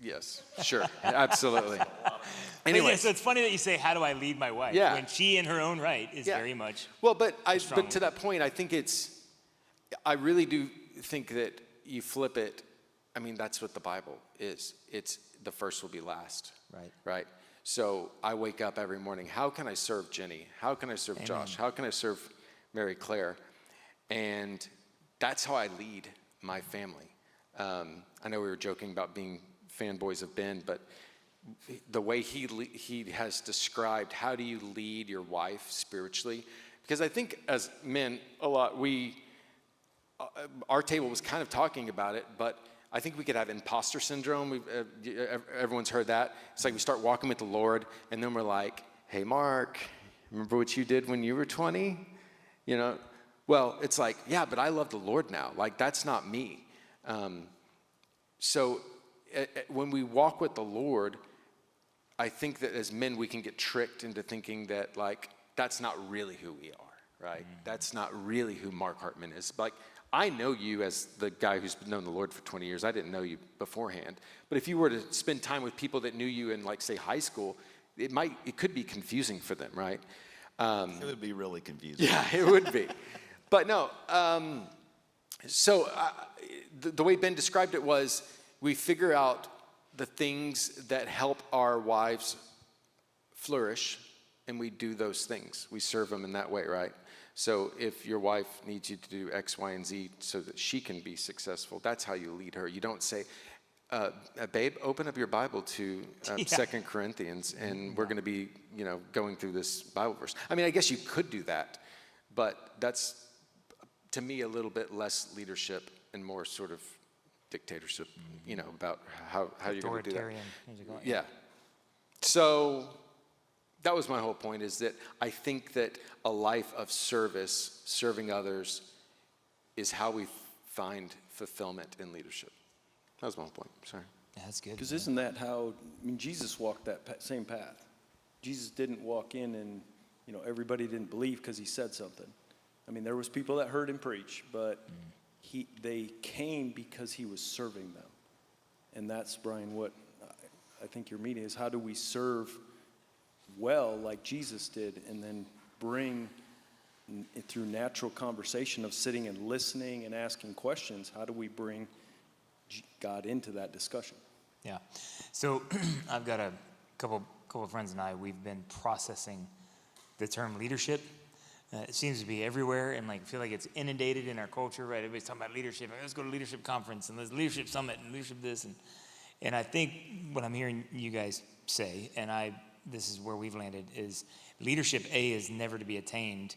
yes, sure, absolutely. Anyway, so it's funny that you say, how do I lead my wife? Yeah. When she in her own right is very much Well, but to that point, I think I really do think that you flip it. That's what the Bible is. It's the first will be last. Right. Right. So I wake up every morning, how can I serve Jenny? How can I serve Amen. Josh? How can I serve Mary Claire? And that's how I lead my family. I know we were joking about being fanboys of Ben, but the way he has described how do you lead your wife spiritually, because I think as men a lot our table was kind of talking about it, but I think we could have imposter syndrome. Everyone's heard that. It's like we start walking with the Lord, and then we're like, hey, Mark, remember what you did when you were 20? You know, well, it's like, yeah, but I love the Lord now. Like, that's not me. So when we walk with the Lord, I think that as men, we can get tricked into thinking that, like, that's not really who we are, right? Mm-hmm. That's not really who Mark Hartmann is. Like, I know you as the guy who's known the Lord for 20 years. I didn't know you beforehand. But if you were to spend time with people that knew you in, like, say, high school, it could be confusing for them, right? It would be really confusing. Yeah, it would be. But no, the way Ben described it was we figure out the things that help our wives flourish, and we do those things. We serve them in that way, right? So if your wife needs you to do X, Y, and Z so that she can be successful, that's how you lead her. You don't say, babe, open up your Bible to 2 Corinthians, and we're going to be, going through this Bible verse. I mean, I guess you could do that, but that's, to me, a little bit less leadership and more sort of dictatorship, about how you're going to do that. Yeah. So that was my whole point, is that I think that a life of service, serving others, is how we find fulfillment in leadership. That was my whole point. Sorry. Yeah, that's good. Because isn't that how, Jesus walked that same path. Jesus didn't walk in and, everybody didn't believe because he said something. I mean, there was people that heard him preach, but they came because he was serving them. And that's, Brian, what I think your meeting is. How do we serve well like Jesus did, and then bring it through natural conversation of sitting and listening and asking questions? How do we bring God into that discussion? Yeah. So I've got a couple of friends and I, we've been processing the term leadership. It seems to be everywhere, and I feel like it's inundated in our culture, right? Everybody's talking about leadership. Let's go to leadership conference, and let's leadership summit, and leadership this. And I think what I'm hearing you guys say, and this is where we've landed, is leadership, is never to be attained.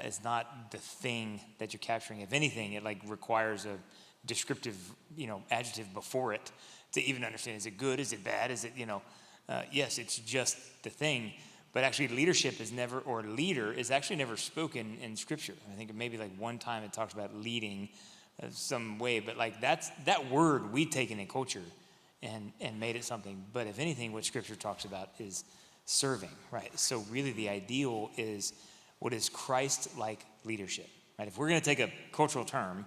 It's not the thing that you're capturing. If anything, it requires a descriptive, adjective before it to even understand, is it good, is it bad, is it, yes, it's just the thing. But actually leadership is never, or leader is actually never spoken in Scripture. I think maybe one time it talks about leading some way, but that word we've taken in culture and made it something. But if anything, what Scripture talks about is serving, right? So really the ideal is, what is Christ-like leadership, right? If we're going to take a cultural term,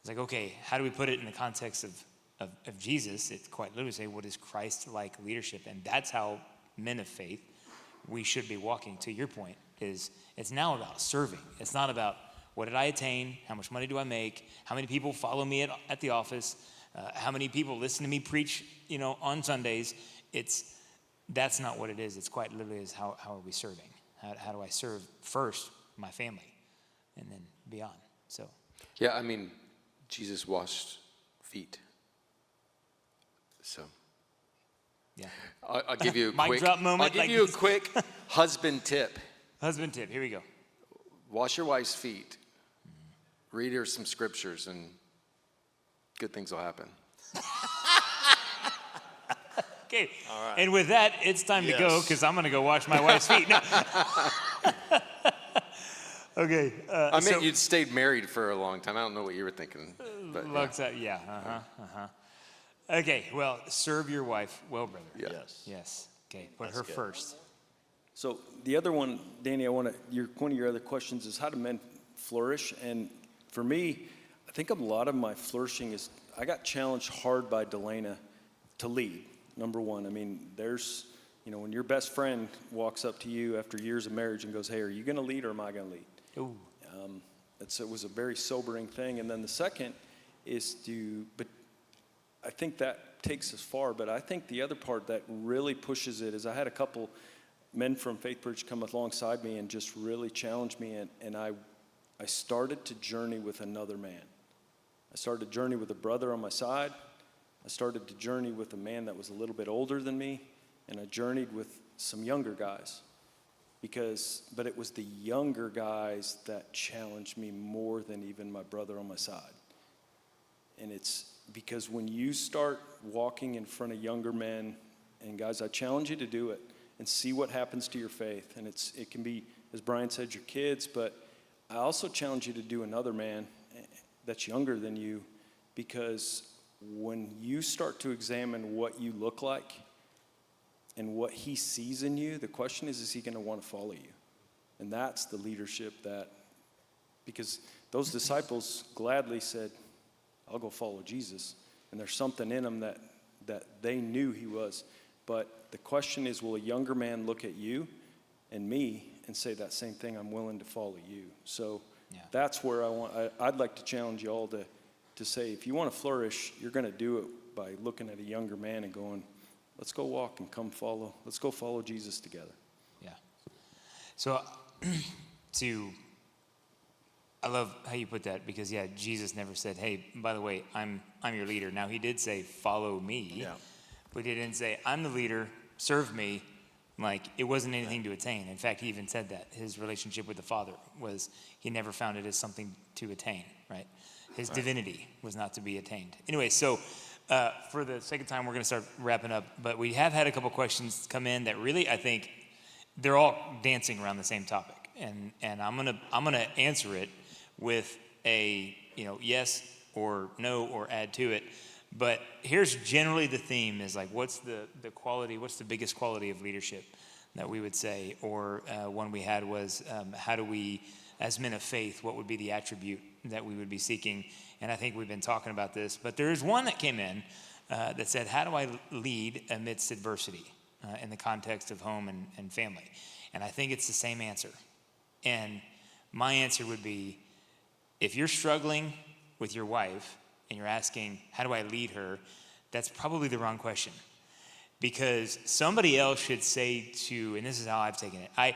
it's okay, how do we put it in the context of Jesus? It's quite literally say, what is Christ-like leadership? And that's how men of faith, we should be walking. To your point, is it's now about serving. It's not about, what did I attain? How much money do I make? How many people follow me at the office? How many people listen to me preach, on Sundays? That's not what it is. It's quite literally is how are we serving? How do I serve first my family and then beyond? So. Yeah, I mean, Jesus washed feet. So. Yeah. I'll give you a Mic quick. drop moment. I'll give you a quick husband tip. Husband tip. Here we go. Wash your wife's feet. Read her some scriptures, and good things will happen. Okay. All right. And with that, it's time to go, because I'm going to go wash my wife's feet. No. Okay. I meant you'd stayed married for a long time. I don't know what you were thinking. But yeah. Okay. Well, serve your wife well, brother. Yeah. Yes. Okay. Put That's her good. first. So the other one, Danny, one of your other questions is, how do men flourish? And for me, I think a lot of my flourishing is, I got challenged hard by Delana to lead, number one. I mean, there's, when your best friend walks up to you after years of marriage and goes, hey, are you going to lead or am I going to lead? Ooh. It was a very sobering thing. And then the second is I think that takes us far, but I think the other part that really pushes it is I had a couple men from FaithBridge come alongside me and just really challenged me, and I started to journey with another man. I started to journey with a brother on my side. I started to journey with a man that was a little bit older than me, and I journeyed with some younger guys. But it was the younger guys that challenged me more than even my brother on my side. And it's because when you start walking in front of younger men, and guys, I challenge you to do it and see what happens to your faith. And it can be, as Brian said, your kids, but I also challenge you to do another man that's younger than you, because when you start to examine what you look like and what he sees in you, the question is he going to want to follow you? And that's the leadership because those disciples gladly said, I'll go follow Jesus. And there's something in them that they knew he was. But the question is, will a younger man look at you and me and say that same thing, I'm willing to follow you? So that's where I'd like to challenge you all to say, if you want to flourish, you're going to do it by looking at a younger man and going, let's go walk and let's go follow Jesus together. Yeah. So I love how you put that, because Jesus never said, hey, by the way, I'm your leader. Now he did say, follow me, but he didn't say, I'm the leader, serve me. Like, it wasn't anything to attain. In fact, he even said that his relationship with the Father was, he never found it as something to attain, right? His divinity was not to be attained. Anyway, so for the sake of time, we're going to start wrapping up. But we have had a couple questions come in that really, I think, they're all dancing around the same topic. And I'm gonna answer it with a yes or no or add to it. But here's generally the theme is like, what's the quality, what's the biggest quality of leadership that we would say? Or one we had was, how do we, as men of faith, what would be the attribute that we would be seeking? And I think we've been talking about this, but there's one that came in that said, how do I lead amidst adversity in the context of home and family? And I think it's the same answer. And my answer would be, if you're struggling with your wife and you're asking, how do I lead her? That's probably the wrong question. Because somebody else should say to, and this is how I've taken it,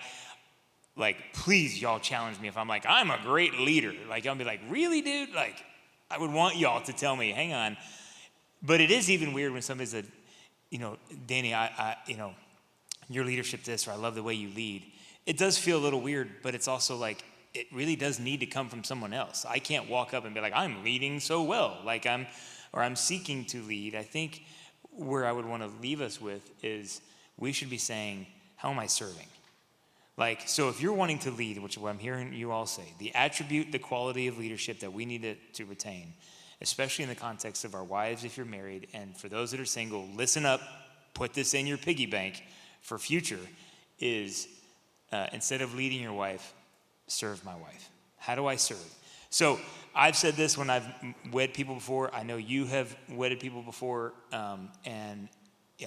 please y'all challenge me if I'm like, I'm a great leader. Like, I'll be like, really, dude? Like, I would want y'all to tell me, hang on. But it is even weird when somebody said, Danny, your leadership this, or I love the way you lead. It does feel a little weird, but it's also like, it really does need to come from someone else. I can't walk up and be like, I'm leading so well, I'm seeking to lead. I think where I would want to leave us with is we should be saying, how am I serving? So if you're wanting to lead, which is what I'm hearing you all say, the attribute, the quality of leadership that we need to retain, especially in the context of our wives if you're married, and for those that are single, listen up, put this in your piggy bank for future, is instead of leading your wife, serve my wife. How do I serve? So I've said this when I've wed people before. I know you have wedded people before. And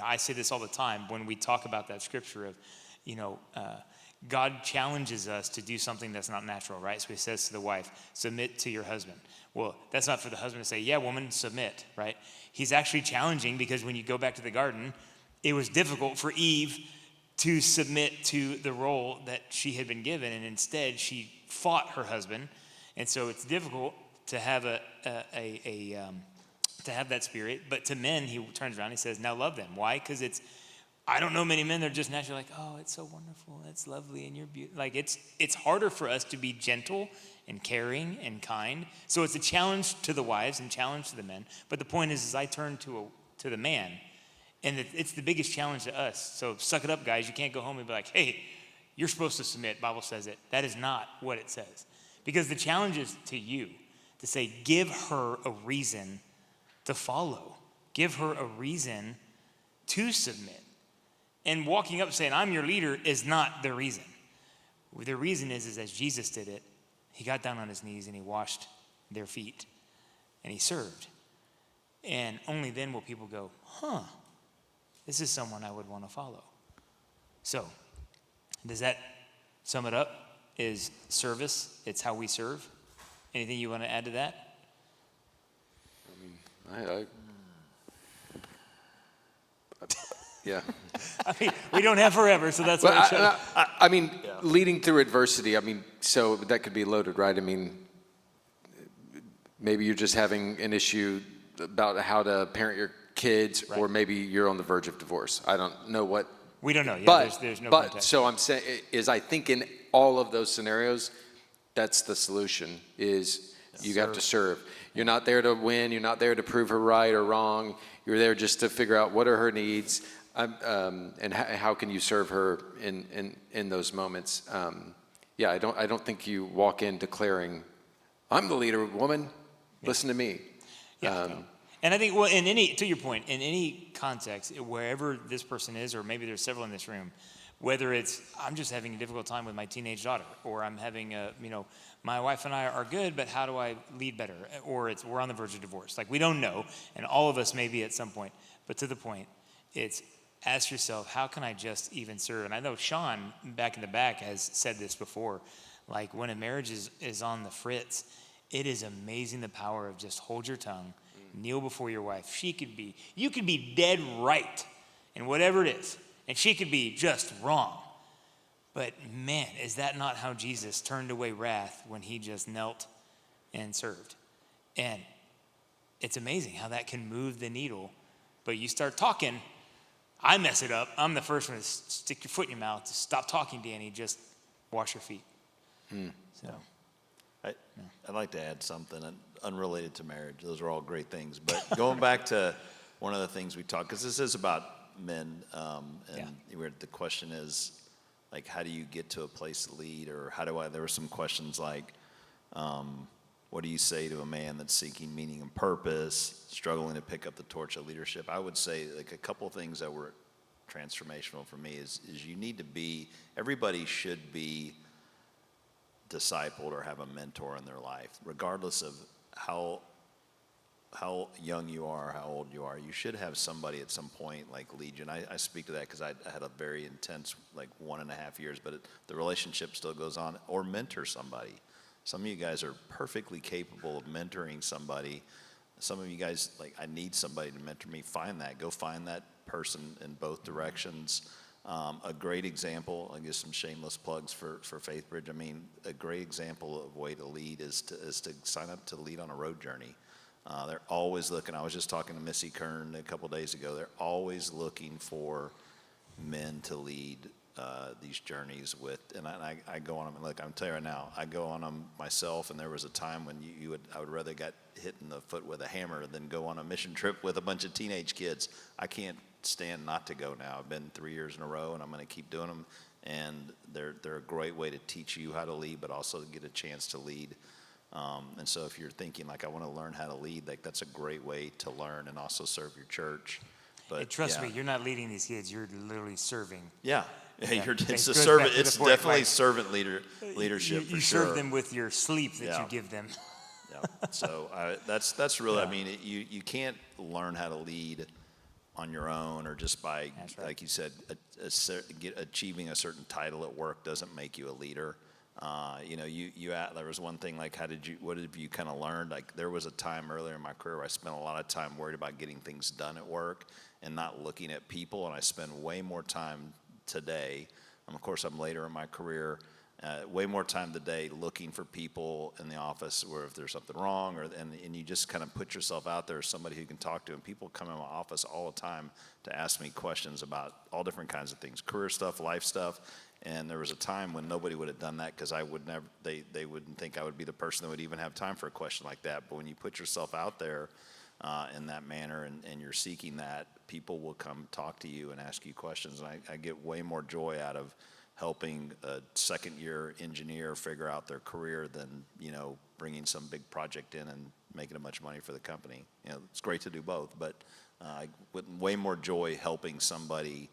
I say this all the time when we talk about that scripture of, God challenges us to do something that's not natural, right? So he says to the wife, submit to your husband. Well, that's not for the husband to say, yeah, woman, submit, right? He's actually challenging, because when you go back to the garden, it was difficult for Eve to submit to the role that she had been given, and instead she fought her husband, and so it's difficult to have to have that spirit. But to men, he turns around and he says, "Now love them." Why? Because I don't know many men that are just naturally like, "Oh, it's so wonderful, it's lovely, and you're beautiful." Like it's harder for us to be gentle and caring and kind. So it's a challenge to the wives and challenge to the men. But the point is I turn to the man. And it's the biggest challenge to us. So suck it up, guys. You can't go home and be like, hey, you're supposed to submit. Bible says it. That is not what it says. Because the challenge is to you to say, give her a reason to follow. Give her a reason to submit. And walking up saying, I'm your leader, is not the reason. The reason is as Jesus did it, he got down on his knees and he washed their feet. And he served. And only then will people go, this is someone I would want to follow. So, does that sum it up? Is service, it's how we serve. Anything you want to add to that? Yeah. I mean, we don't have forever, so that's what I showed. I mean, leading through adversity, I mean, so that could be loaded, right? I mean, maybe you're just having an issue about how to parent your kids, or maybe you're on the verge of divorce. I don't know what. We don't know. Yeah, But, there's no but context. so I'm saying is I think in all of those scenarios, that's the solution is you have to serve. You're not there to win. You're not there to prove her right or wrong. You're there just to figure out what are her needs, and how can you serve her in those moments. I don't think you walk in declaring, I'm the leader, woman. Listen to me. Yeah. And I think, well, to your point, in any context, wherever this person is, or maybe there's several in this room, whether it's, I'm just having a difficult time with my teenage daughter, or I'm having my wife and I are good, but how do I lead better? Or it's, we're on the verge of divorce. Like, we don't know, and all of us may be at some point, but to the point, it's ask yourself, how can I just even serve? And I know Sean, back in the back, has said this before, like, when a marriage is on the fritz, it is amazing the power of just hold your tongue, kneel before your wife. You could be dead right in whatever it is, and she could be just wrong. But man, is that not how Jesus turned away wrath when he just knelt and served? And it's amazing how that can move the needle. But you start talking, I mess it up. I'm the first one to stick your foot in your mouth. To stop talking, Danny. Just wash your feet. So. I'd like to add something unrelated to marriage. Those are all great things. But going back to one of the things we talked, because this is about men, where the question is, like, how do you get to a place to lead? Or there were some questions like, what do you say to a man that's seeking meaning and purpose, struggling to pick up the torch of leadership? I would say, like, a couple of things that were transformational for me is you need to be, everybody should be discipled or have a mentor in their life, regardless of how young you are, how old you are. You should have somebody at some point like lead you. And I speak to that because I had a very intense, like 1.5 years, but the relationship still goes on. Or mentor somebody. Some of you guys are perfectly capable of mentoring somebody. Some of you guys, like, I need somebody to mentor me. Find that. Go find that person in both directions. A great example, I'll give some shameless plugs for FaithBridge. I mean, a great example of a way to lead is to sign up to lead on a road journey. They're always looking. I was just talking to Missy Kern a couple days ago. They're always looking for men to lead these journeys with. And I go on them. And look, I'm telling you right now, I go on them myself. And there was a time when I would rather get hit in the foot with a hammer than go on a mission trip with a bunch of teenage kids. I can't stand not to go now. I've been 3 years in a row, and I'm going to keep doing them. And they're a great way to teach you how to lead, but also get a chance to lead. And so if you're thinking, like, I want to learn how to lead, like, that's a great way to learn and also serve your church. But hey, trust me, you're not leading these kids. You're literally serving. Yeah. Yeah. It's a servant. It's definitely servant leadership. You for sure. serve them with your sleep that you give them. Yeah. So that's really. I mean, you can't learn how to lead on your own, or just by, like you said, achieving a certain title at work doesn't make you a leader. There was one thing, like, what have you kind of learned? Like, there was a time earlier in my career where I spent a lot of time worried about getting things done at work and not looking at people, and I spend way more time today, and of course I'm later in my career, way more time today looking for people in the office where if there's something wrong, and you just kind of put yourself out there as somebody who can talk to. And people come in my office all the time to ask me questions about all different kinds of things, career stuff, life stuff. And there was a time when nobody would have done that because I would never, they wouldn't think I would be the person that would even have time for a question like that. But when you put yourself out there in that manner and you're seeking that, people will come talk to you and ask you questions. And I get way more joy out of helping a second-year engineer figure out their career than, bringing some big project in and making a bunch of money for the company. It's great to do both, but with way more joy helping somebody.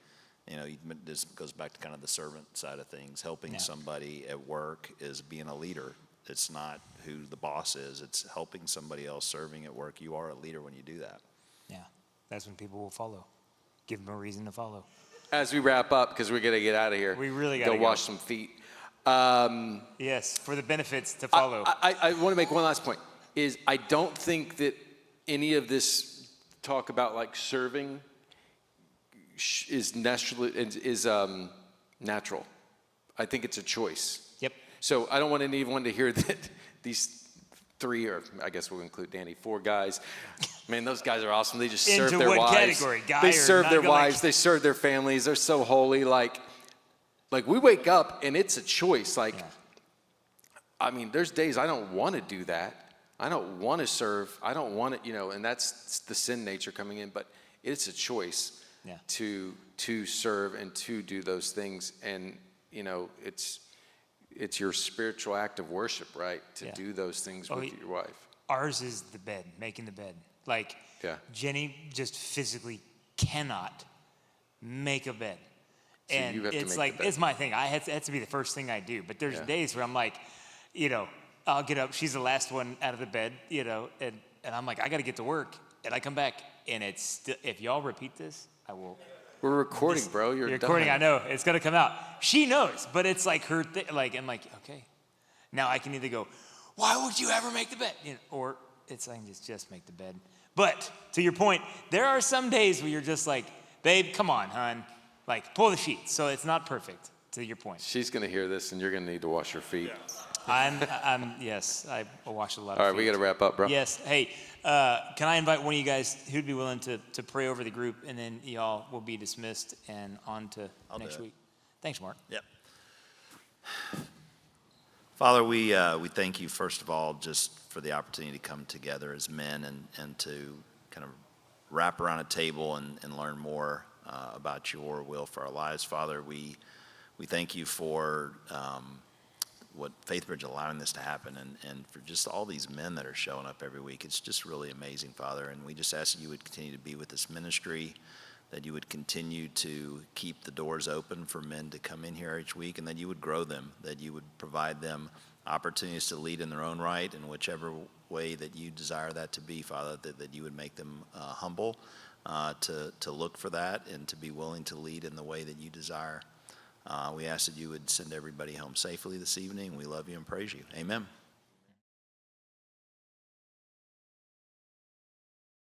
This goes back to kind of the servant side of things. Helping somebody at work is being a leader. It's not who the boss is. It's helping somebody else, serving at work. You are a leader when you do that. Yeah, that's when people will follow. Give them a reason to follow. As we wrap up, because we're going to get out of here. We really got to go wash some feet. Yes, for the benefits to follow. I want to make one last point. I don't think that any of this talk about, like, serving natural. I think it's a choice. Yep. So I don't want anyone to hear that these 3, or I guess we'll include Danny, 4 guys. Man, those guys are awesome. They just serve Into their what wives. category? Guy They or serve not their good, like- wives. They serve their families. They're so holy. Like we wake up and it's a choice. Like, I mean, there's days I don't want to do that. I don't want to serve. I don't want to, and that's the sin nature coming in. But it's a choice to serve and to do those things. And, it's your spiritual act of worship, right? To do those things with your wife. Ours is the bed, making the bed. Like, Jenny just physically cannot make a bed. So And you have to it's make like, the bed. it's my thing. It has to be the first thing I do. But there's days where I'm like, I'll get up. She's the last one out of the bed, and I'm like, I got to get to work. And I come back, and it's still, if y'all repeat this, I will. We're recording, bro. You're recording. done. I know it's gonna come out. She knows, but it's like her thing. Like I'm like, okay, now I can either go, why would you ever make the bed, or it's I can just make the bed. But to your point, there are some days where you're just like, babe, come on, hon, like pull the sheets. So it's not perfect. To your point, She's gonna hear this, and you're gonna need to wash your feet. Yes, I wash a lot. All of right, we feet. got to wrap up, bro. Yes. Hey, can I invite one of you guys who'd be willing to pray over the group, and then y'all will be dismissed and on to next week. Thanks, Mark. Yep. Father, we thank you, first of all, just for the opportunity to come together as men and to kind of wrap around a table and learn more about your will for our lives. Father, we thank you for what FaithBridge allowing this to happen and for just all these men that are showing up every week. It's just really amazing, Father. And we just ask that you would continue to be with this ministry, that you would continue to keep the doors open for men to come in here each week, and that you would grow them, that you would provide them opportunities to lead in their own right in whichever way that you desire that to be, Father, that you would make them humble to look for that and to be willing to lead in the way that you desire. We ask that you would send everybody home safely this evening. We love you and praise you. Amen.